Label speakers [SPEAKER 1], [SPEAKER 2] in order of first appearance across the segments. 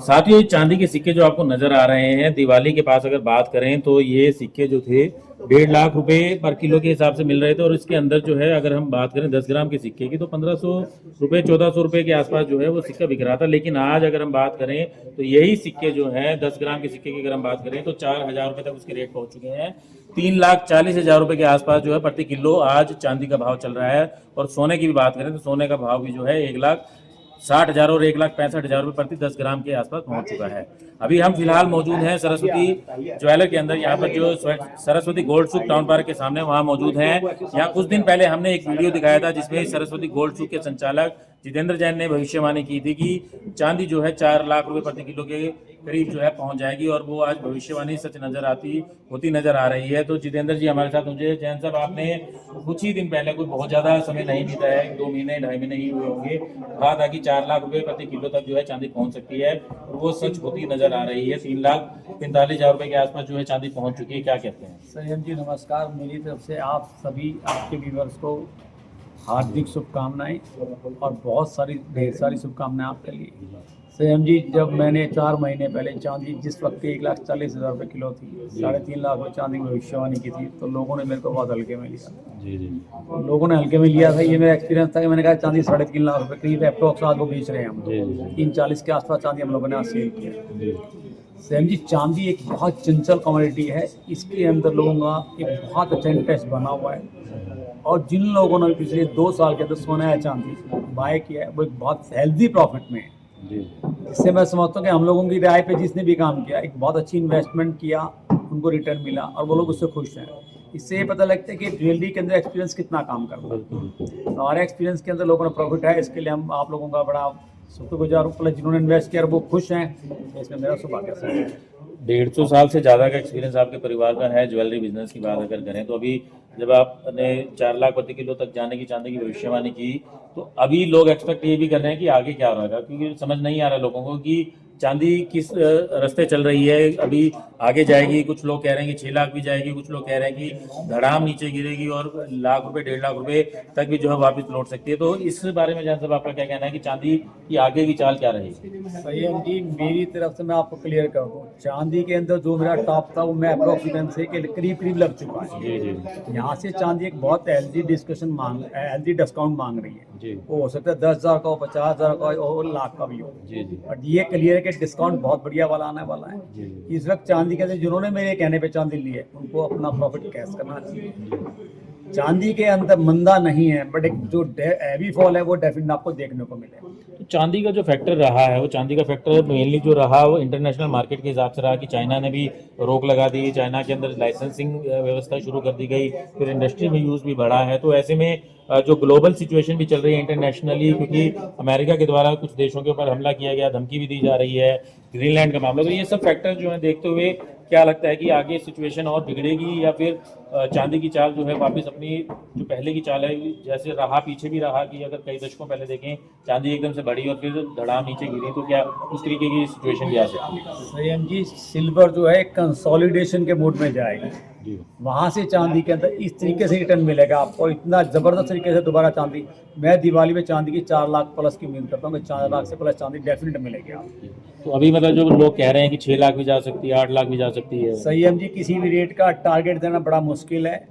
[SPEAKER 1] साथ ही चांदी के सिक्के जो आपको नजर आ रहे हैं दिवाली के पास अगर बात करें तो ये सिक्के जो थे 1.5 लाख रुपए पर किलो के हिसाब से मिल रहे थे और इसके अंदर जो है अगर हम बात करें 10 ग्राम के सिक्के की तो 1500 रुपए 1400 रुपए के आसपास जो है वो सिक्का बिक रहा था। लेकिन आज अगर हम बात करें तो यही सिक्के जो है 10 ग्राम के सिक्के की अगर हम बात करें तो 4,000 रुपए तक उसके रेट पहुंच चुके हैं। 3,40,000 रुपए के आसपास जो है प्रति किलो आज चांदी का भाव चल रहा है। और सोने की भी बात करें तो सोने का भाव भी जो है 1,60,000 और 1,65,000 रुपये प्रति 10 ग्राम के आसपास पहुंच चुका है। अभी हम फिलहाल मौजूद हैं सरस्वती ज्वेलर के अंदर। यहाँ पर जो सरस्वती गोल्ड सूक टाउन पार्क के सामने वहाँ मौजूद हैं। यहाँ कुछ दिन पहले हमने एक वीडियो दिखाया था जिसमें सरस्वती गोल्ड सूक के संचालक जितेंद्र जैन ने भविष्यवाणी की थी कि चांदी जो है 4 लाख रुपए प्रति किलो के करीब जो है पहुंच जाएगी और वो आज भविष्यवाणी सच होती नजर आ रही है। तो जितेंद्र जी हमारे साथ मुझे जैन साहब, आपने कुछ ही दिन पहले, कोई बहुत ज्यादा समय नहीं बीता है, 2 महीने 2.5 महीने ही हुए होंगे, कहा था कि 4 लाख रुपए प्रति किलो तक जो है चांदी पहुंच सकती है और वो सच होती नजर आ रही है। 3,45,000 रुपए के आसपास जो है चांदी पहुंच चुकी है। क्या कहते हैं?
[SPEAKER 2] संयम जी नमस्कार। मेरी तरफ से आप सभी आपके व्यूवर्स को हार्दिक शुभकामनाएं और बहुत सारी ढेर सारी शुभकामनाएं आपके लिए। संयम जी, जब मैंने 4 महीने पहले चांदी जिस वक्त 1,40,000 रुपये किलो थी, 3.5 लाख रुपये चांदी की भविष्यवाणी की थी, तो लोगों ने मेरे को बहुत हल्के में लिया।
[SPEAKER 1] जी जी।
[SPEAKER 2] लोगों ने हल्के में लिया था, ये मेरा एक्सपीरियंस था कि मैंने कहा चांदी 3.5 लाख रुपये करीब अप्रोक्स आज वो बेच रहे हैं हम। 340 के आसपास चांदी हम लोगों ने आज सेल किया। सैम जी, चांदी एक बहुत चंचल कमोडिटी है। इसके अंदर लोगों का एक बहुत अच्छा इंटरेस्ट बना हुआ है और जिन लोगों ने पिछले 2 साल के अंदर सोना या चांदी बाय किया है वो एक बहुत हेल्दी प्रॉफिट में है। इससे मैं समझता हूँ कि हम लोगों की राय पे जिसने भी काम किया, एक बहुत अच्छी इन्वेस्टमेंट किया, उनको रिटर्न मिला और वो लोग उससे खुश हैं। इससे ये पता लगता है कि ज्वेलरी के अंदर एक्सपीरियंस कितना काम कर रहा है। हमारे एक्सपीरियंस के अंदर लोगों ने प्रॉफिट है, इसके लिए हम आप लोगों का बड़ा शुक्रगुजार हूँ। प्लस जिन्होंने इन्वेस्ट किया वो खुश हैं, इसमें मेरा सौभाग्य है।
[SPEAKER 1] 150 साल से ज़्यादा का एक्सपीरियंस आपके परिवार का है ज्वेलरी बिजनेस की बात अगर करें तो। अभी जब आपने 4 लाख प्रति किलो तक जाने की चांदी की भविष्यवाणी की तो अभी लोग एक्सपेक्ट ये भी कर रहे हैं कि आगे क्या रहेगा, क्योंकि समझ नहीं आ रहा लोगों को कि चांदी किस रास्ते चल रही है। अभी आगे जाएगी, कुछ लोग कह रहे हैं कि 6 लाख भी जाएगी, कुछ लोग कह रहे हैं कि धड़ाम नीचे गिरेगी और लाख रुपए 1.5 लाख रुपए तक भी जो है वापस लौट सकती है। तो इस बारे में जान साहब आपका क्या कहना है कि चांदी की आगे की चाल क्या रहेगी?
[SPEAKER 2] सैयद जी, मेरी तरफ से मैं आपको क्लियर कर दूँ, चांदी के अंदर जो मेरा टॉप था वो मैं अप्रोक्सीमेट से करीब करीब लग चुका है।
[SPEAKER 1] जी जी।
[SPEAKER 2] यहाँ से चांदी एक बहुत हेल्दी डिस्काउंट मांग रही है।
[SPEAKER 1] जी।
[SPEAKER 2] वो हो सकता है 10,000 का हो, 50,000 का हो और लाख का भी हो।
[SPEAKER 1] जी जी।
[SPEAKER 2] बट ये क्लियर है कि डिस्काउंट बहुत बढ़िया वाला आने वाला है। इस वक्त चांदी के अंदर जिन्होंने मेरे कहने पे चांदी ली है उनको अपना प्रॉफिट कैश करना चाहिए। चांदी के अंदर मंदा नहीं है, बट एक जो हैवी फॉल है वो डेफिनेट आपको देखने को मिलेगा।
[SPEAKER 1] तो चांदी का जो फैक्टर रहा है, वो चांदी का फैक्टर मेनली जो रहा वो इंटरनेशनल मार्केट के हिसाब से रहा कि चाइना ने भी रोक लगा दी, चाइना के अंदर लाइसेंसिंग व्यवस्था शुरू कर दी गई, फिर इंडस्ट्री में यूज़ भी बढ़ा है। तो ऐसे में जो ग्लोबल सिचुएशन भी चल रही है इंटरनेशनली, क्योंकि अमेरिका के द्वारा कुछ देशों के ऊपर हमला किया गया, धमकी भी दी जा रही है, ग्रीनलैंड का मामला, तो ये सब फैक्टर जो है देखते हुए क्या लगता है कि आगे सिचुएशन और बिगड़ेगी या फिर चांदी की चाल जो है वापस अपनी जो पहले की चाल है जैसे रहा, पीछे भी रहा कि अगर कई दशकों पहले देखें चांदी एकदम से बढ़ी और फिर धड़ाम नीचे गिरी, तो क्या उस तरीके की सिचुएशन भी आ सकती है?
[SPEAKER 2] संयम जी, सिल्वर जो है कंसोलिडेशन के मूड में जाएगी। वहाँ से चांदी के अंदर इस तरीके से रिटर्न मिलेगा आपको, इतना ज़बरदस्त तरीके से दोबारा चांदी। मैं दिवाली में चांदी की 4 लाख प्लस की उम्मीद करता हूँ कि 4 लाख से प्लस चांदी डेफिनेट मिलेगी आपको।
[SPEAKER 1] तो अभी मतलब जो लोग कह रहे हैं कि 6 लाख भी जा सकती है, 8 लाख भी जा सकती है।
[SPEAKER 2] संयम जी, किसी भी रेट का टारगेट देना बड़ा मुश्किल है।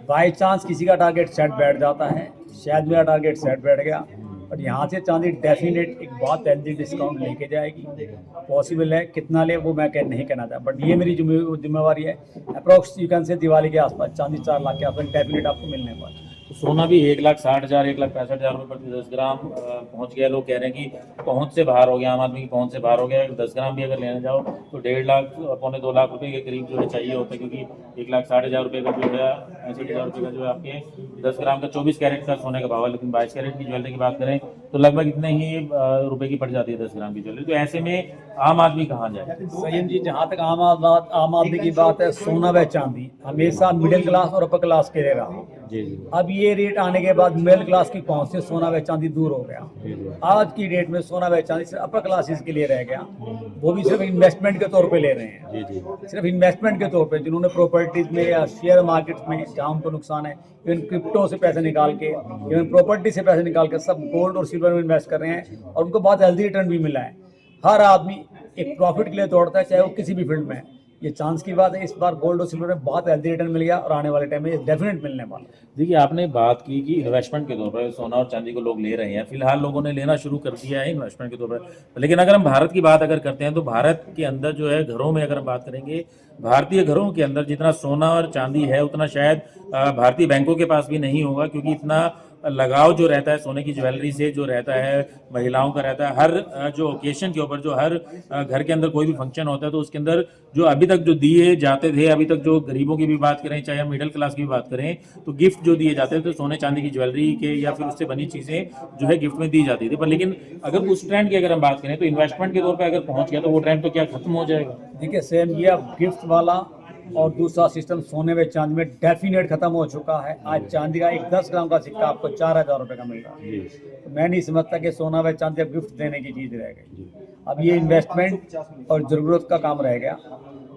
[SPEAKER 2] बाई चांस किसी का टारगेट सेट बैठ जाता है, शायद मेरा टारगेट सेट बैठ गया, और यहाँ से चांदी डेफिनेट एक बहुत हेल्दी डिस्काउंट लेके जाएगी। पॉसिबल है, कितना ले वो मैं नहीं कहना चाहता, बट ये मेरी जिम्मेवारी है। Approx you can say Diwali के आसपास चांदी 4 लाख के आसपास डेफिनेट आपको मिलने वाला है।
[SPEAKER 1] तो सोना भी 1,60,000 1,65,000 रुपये प्रति 10 ग्राम पहुंच गया। लोग कह रहे हैं कि पहुंच से बाहर हो गया, आम आदमी की पहुंच से बाहर हो गया। 10 ग्राम भी अगर लेने जाओ तो 1.5 लाख 1.25 लाख रुपए के करीब जो है चाहिए होता है, क्योंकि 1,60,000 रुपये का जो है 65,000 रुपये का जो है आपके 10 ग्राम का 24 कैरेट का सोने का भाव है। लेकिन 22 कैरेट की ज्वेलरी की बात करें तो लगभग इतने ही रुपए की पड़ जाती है 10 ग्राम की ज्वेलरी। तो ऐसे में आम आदमी कहाँ जाए?
[SPEAKER 2] सयम जी, जहाँ तक आम आदमी की बात है, सोना व चांदी हमेशा मिडिल क्लास और अपर क्लास के लिए रहा।
[SPEAKER 1] जी जी।
[SPEAKER 2] अब ये रेट आने के बाद मिडिल क्लास की पहुंच से सोना व चांदी दूर हो गया। आज की डेट में सोना व चांदी सिर्फ अपर क्लासेस के लिए रह गया, वो भी सिर्फ इन्वेस्टमेंट के तौर पे ले रहे हैं।
[SPEAKER 1] जी जी।
[SPEAKER 2] सिर्फ इन्वेस्टमेंट के तौर पे, जिन्होंने प्रॉपर्टीज में या शेयर मार्केट में जहाँ उनको नुकसान है, इवन क्रिप्टो से पैसे निकाल के, इवन प्रॉपर्टी से पैसे निकाल के सब गोल्ड और सिल्वर में इन्वेस्ट कर रहे हैं और उनको बहुत हेल्दी रिटर्न भी मिला है। हर आदमी एक प्रॉफिट के लिए तोड़ता है, चाहे वो किसी भी फील्ड में है। ये चांस की बात है, इस बार गोल्ड और सिल्वर में बहुत हेल्दी रिटर्न मिल गया और आने वाले टाइम में ये डेफिनेट मिलने वाला है।
[SPEAKER 1] देखिए, आपने बात की कि इन्वेस्टमेंट के तौर पर सोना और चांदी को लोग ले रहे हैं, फिलहाल लोगों ने लेना शुरू कर दिया है इन्वेस्टमेंट के तौर पर। लेकिन अगर हम भारत की बात अगर करते हैं तो भारत के अंदर जो है घरों में अगर हम बात करेंगे, भारतीय घरों के अंदर जितना सोना और चांदी है उतना शायद भारतीय बैंकों के पास भी नहीं होगा, क्योंकि इतना लगाव जो रहता है सोने की ज्वेलरी से जो रहता है महिलाओं का रहता है। हर जो ओकेशन के ऊपर, जो हर घर के अंदर कोई भी फंक्शन होता है तो उसके अंदर जो अभी तक जो दिए जाते थे, अभी तक जो गरीबों की भी बात करें चाहे हम मिडिल क्लास की भी बात करें, तो गिफ्ट जो दिए जाते थे तो सोने चांदी की ज्वेलरी के या फिर उससे बनी चीज़ें जो है गिफ्ट में दी जाती थी। पर लेकिन अगर उस ट्रेंड की अगर हम बात करें तो इन्वेस्टमेंट के तौर पर अगर पहुंच गया तो वो ट्रेंड तो क्या खत्म हो जाएगा?
[SPEAKER 2] देखिए सेम ये अब गिफ्ट वाला और दूसरा सिस्टम सोने व चांदी में डेफिनेट खत्म हो चुका है। आज चांदी का एक 10 ग्राम का सिक्का आपको 4,000 रुपये का मिल रहा है। तो मैं नहीं समझता कि सोना व चांदी अब गिफ्ट देने की चीज़ रह गई। अब ये इन्वेस्टमेंट और ज़रूरत का काम रह गया,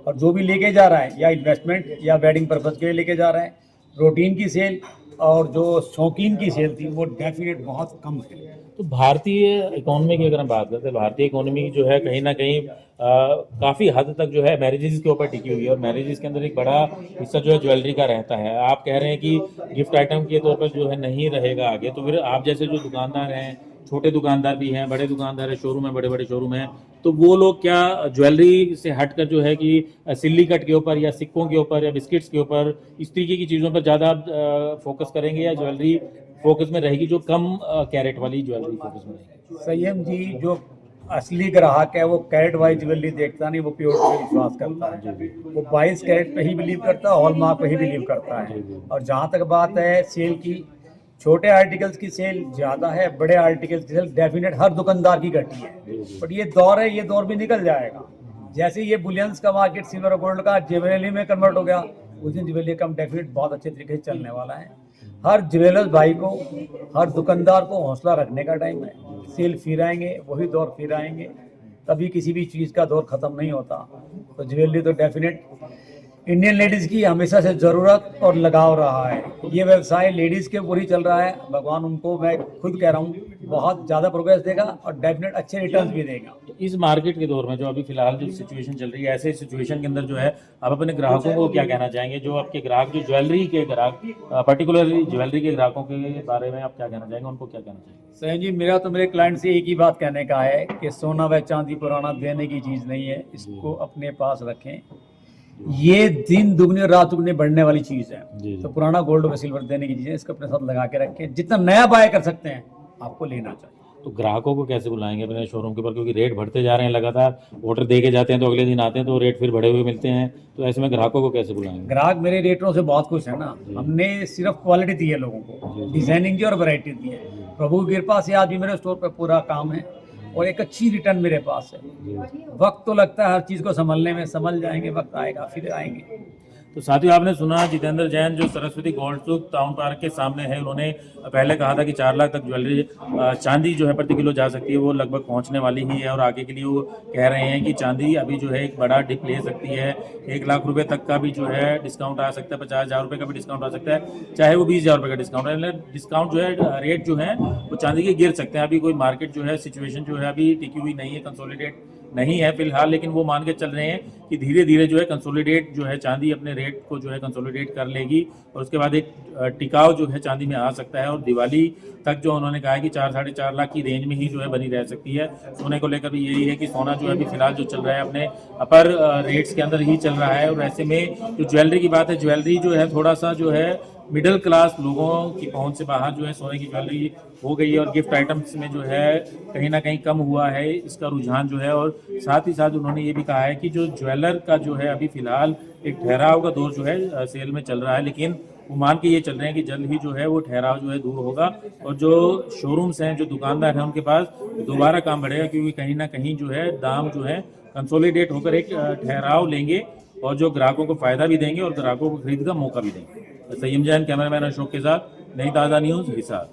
[SPEAKER 2] और जो भी लेके जा रहा है या इन्वेस्टमेंट या वेडिंग पर्पज़ के लिए लेके जा रहा है, रूटीन की सेल और जो शौकीन की सेल थी वो डेफिनेट बहुत कम थी।
[SPEAKER 1] तो भारतीय इकोनॉमी की अगर हम बात करते हैं, भारतीय इकोनॉमी जो है कहीं ना कहीं काफ़ी हद तक जो है मैरिजेस के ऊपर टिकी हुई है, और मैरिजेस के अंदर एक बड़ा हिस्सा जो है ज्वेलरी का रहता है। आप कह रहे हैं कि गिफ्ट आइटम के तौर पर जो है नहीं रहेगा आगे, तो फिर आप जैसे जो दुकानदार हैं, छोटे दुकानदार भी हैं, बड़े दुकानदार हैं, शोरूम है, बड़े बड़े शोरूम हैं, तो वो लोग क्या ज्वेलरी से हटकर जो है कि सिल्लीकट के ऊपर या सिक्कों के ऊपर या बिस्किट्स के ऊपर इस तरीके की चीज़ों पर ज़्यादा फोकस करेंगे, या ज्वेलरी फोकस में रहेगी जो कम कैरेट वाली ज्वेलरी फोकस में रहेगी?
[SPEAKER 2] संयम जी, जो असली ग्राहक है वो कैरेट वाइज ज्वेलरी देखता नहीं, वो प्योर पे विश्वास करता है। वो 22 कैरेट पे ही बिलीव करता है, हॉलमार्क पे ही बिलीव करता है। और जहाँ तक बात है सेल की, छोटे आर्टिकल्स की सेल ज़्यादा है, बड़े आर्टिकल्स की सेल डेफिनेट हर दुकानदार की घटी है। बट ये दौर है, ये दौर भी निकल जाएगा। जैसे ये बुलियंस का मार्केट सिल्वर और गोल्ड का ज्वेलरी में कन्वर्ट हो गया, उस दिन ज्वेलरी का डेफिनेट बहुत अच्छे तरीके से चलने वाला है। हर ज्वेलर्स भाई को, हर दुकानदार को हौसला रखने का टाइम है। सेल फिर आएंगे, वही दौर फिर आएंगे, कभी किसी भी चीज़ का दौर ख़त्म नहीं होता। तो ज्वेलरी तो डेफिनेट इंडियन लेडीज़ की हमेशा से ज़रूरत और लगाव रहा है। ये व्यवसाय लेडीज़ के ऊपर ही चल रहा है। भगवान उनको, मैं खुद कह रहा हूँ, बहुत ज़्यादा प्रोग्रेस देगा और डेफिनेट अच्छे रिटर्न भी देगा।
[SPEAKER 1] इस मार्केट के दौर में जो अभी फिलहाल जो सिचुएशन चल रही है, ऐसे सिचुएशन के अंदर जो है आप अपने ग्राहकों को क्या कहना चाहेंगे? जो आपके ग्राहक, जो ज्वेलरी के ग्राहक, पर्टिकुलरली ज्वेलरी के ग्राहकों के बारे में आप क्या कहना चाहेंगे, उनको क्या कहना चाहेंगे?
[SPEAKER 2] सही जी, मेरा तो मेरे क्लाइंट से एक ही बात कहने का है कि सोना व चांदी पुराना देने की चीज़ नहीं है, इसको अपने पास रखें। ये दिन दुगनी रात दुगनी बढ़ने वाली चीज़ है। तो पुराना गोल्ड व सिल्वर देने की चीज़ है, इसको अपने साथ लगा के रखें। जितना नया बाय कर सकते हैं आपको लेना चाहिए।
[SPEAKER 1] तो ग्राहकों को कैसे बुलाएंगे अपने शोरूम के ऊपर, क्योंकि रेट बढ़ते जा रहे हैं लगातार, ऑर्डर दे के जाते हैं तो अगले दिन आते हैं तो रेट फिर बढ़े हुए मिलते हैं, तो ऐसे में ग्राहकों को कैसे बुलाएंगे?
[SPEAKER 2] ग्राहक मेरे रेटों से बहुत खुश है ना। हमने सिर्फ क्वालिटी दी है लोगों को, डिजाइनिंग की और वैरायटी दी है। प्रभु की कृपा से आज भी मेरे स्टोर पर पूरा काम है और एक अच्छी रिटर्न मेरे पास है। वक्त तो लगता है हर चीज़ को संभलने में, संभल जाएंगे, वक्त आएगा फिर आएंगे।
[SPEAKER 1] तो साथियों, आपने सुना जितेंद्र जैन जो सरस्वती गोल्ड सुक टाउन पार्क के सामने है, उन्होंने पहले कहा था कि 4 लाख तक ज्वेलरी चांदी जो है प्रति किलो जा सकती है, वो लगभग पहुंचने वाली ही है। और आगे के लिए वो कह रहे हैं कि चांदी अभी जो है एक बड़ा डिप ले सकती है, 1 लाख रुपए तक का भी जो है डिस्काउंट आ सकता है, 50,000 रुपये का भी डिस्काउंट आ सकता है, चाहे वो 20,000 रुपये का डिस्काउंट है। डिस्काउंट जो है, रेट जो है वो चांदी के गिर सकते हैं। अभी कोई मार्केट जो है सिचुएशन जो है अभी टिकी हुई नहीं है, कंसोलिडेट नहीं है फिलहाल, लेकिन वो मान के चल रहे हैं कि धीरे धीरे जो है कंसोलिडेट जो है चांदी अपने रेट को जो है कंसोलिडेट कर लेगी, और उसके बाद एक टिकाव जो है चांदी में आ सकता है। और दिवाली तक जो उन्होंने कहा है कि 4 साढ़े 4 लाख की रेंज में ही जो है बनी रह सकती है। सोने को लेकर भी यही है कि सोना जो है अभी फिलहाल जो चल रहा है अपने अपर रेट्स के अंदर ही चल रहा है। और ऐसे में जो ज्वेलरी की बात है, ज्वेलरी जो है थोड़ा सा जो है मिडिल क्लास लोगों की पहुंच से बाहर जो है सोने की ज्वेलरी हो गई है, और गिफ्ट आइटम्स में जो है कहीं ना कहीं कम हुआ है इसका रुझान जो है। और साथ ही साथ उन्होंने ये भी कहा है कि जो ज्वेलर का जो है अभी फिलहाल एक ठहराव का दौर जो है सेल में चल रहा है, लेकिन वो मान के ये चल रहे हैं कि जल्द ही जो है वो ठहराव जो है दूर होगा, और जो शोरूम्स हैं, जो दुकानदार हैं, उनके पास दोबारा काम बढ़ेगा, क्योंकि कहीं ना कहीं जो है दाम जो है कंसोलिडेट होकर एक ठहराव लेंगे, और जो ग्राहकों को फायदा भी देंगे और ग्राहकों को खरीद का मौका भी देंगे। सय्यम जैन, कैमरामैन अशोक के साथ, नई ताज़ा न्यूज़, हिसार।